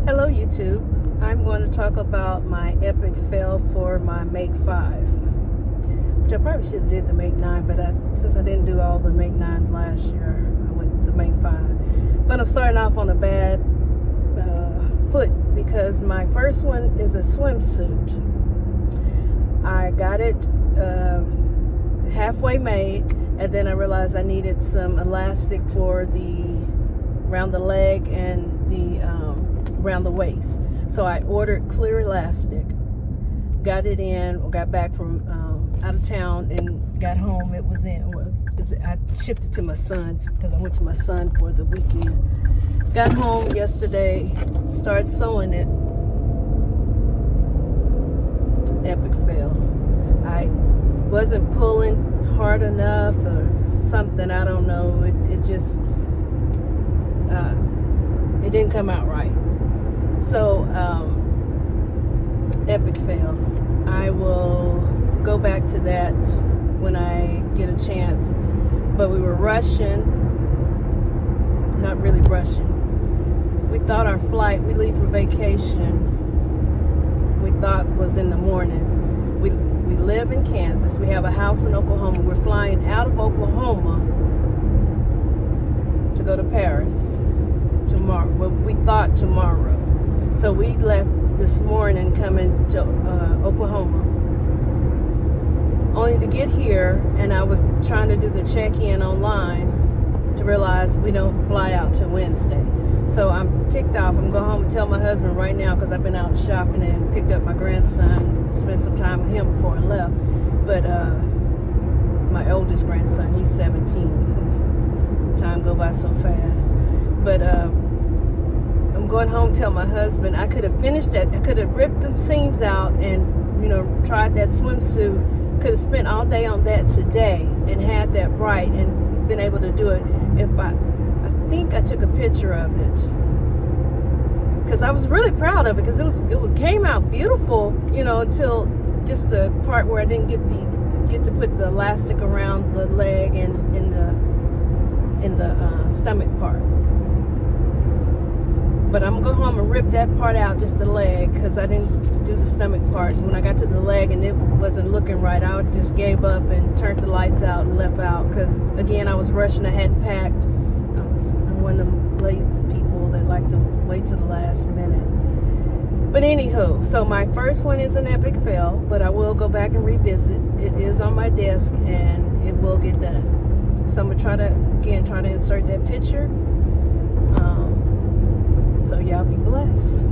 Hello YouTube. I'm going to talk about my epic fail for my Make 5, which I probably should have did the Make 9, but since I didn't do all the Make 9s last year, I went the Make 5. But I'm starting off on a bad foot because my first one is a swimsuit. I got it halfway made, and then I realized I needed some elastic for around the leg and around the waist. So I ordered clear elastic, got it in, got back from out of town, and got home. I shipped it to my son's because I went to my son for the weekend. Got home yesterday, started sewing it. Epic fail. I wasn't pulling hard enough or something, I don't know. It just it didn't come out right. So epic fail. I will go back to that when I get a chance. But we were rushing, not really rushing. We thought our flight, we leave for vacation, we thought was in the morning. We live in Kansas. We have a house in Oklahoma. We're flying out of Oklahoma to go to Paris tomorrow. Well, we thought tomorrow. So we left this morning coming to Oklahoma. Only to get here, and I was trying to do the check-in online to realize we don't fly out till Wednesday. So I'm ticked off. I'm going home and tell my husband right now because I've been out shopping and picked up my grandson, spent some time with him before I left. But my oldest grandson, he's 17. Time go by so fast. But I'm going home to tell my husband I could have finished that. I could have ripped the seams out and, tried that swimsuit. Could have spent all day on that today and had that right and been able to do it. If I think I took a picture of it because I was really proud of it because it came out beautiful, until just the part where I didn't get to put the elastic around the leg and in the stomach part. But I'm gonna go home and rip that part out, just the leg, because I didn't do the stomach part. When I got to the leg and it wasn't looking right, I just gave up and turned the lights out and left out because, again, I was rushing. I hadn't packed. I'm one of them late people that like to wait to the last minute. But anywho, so my first one is an epic fail, but I will go back and revisit. It is on my desk and it will get done. So I'm gonna try to insert that picture. So y'all be blessed.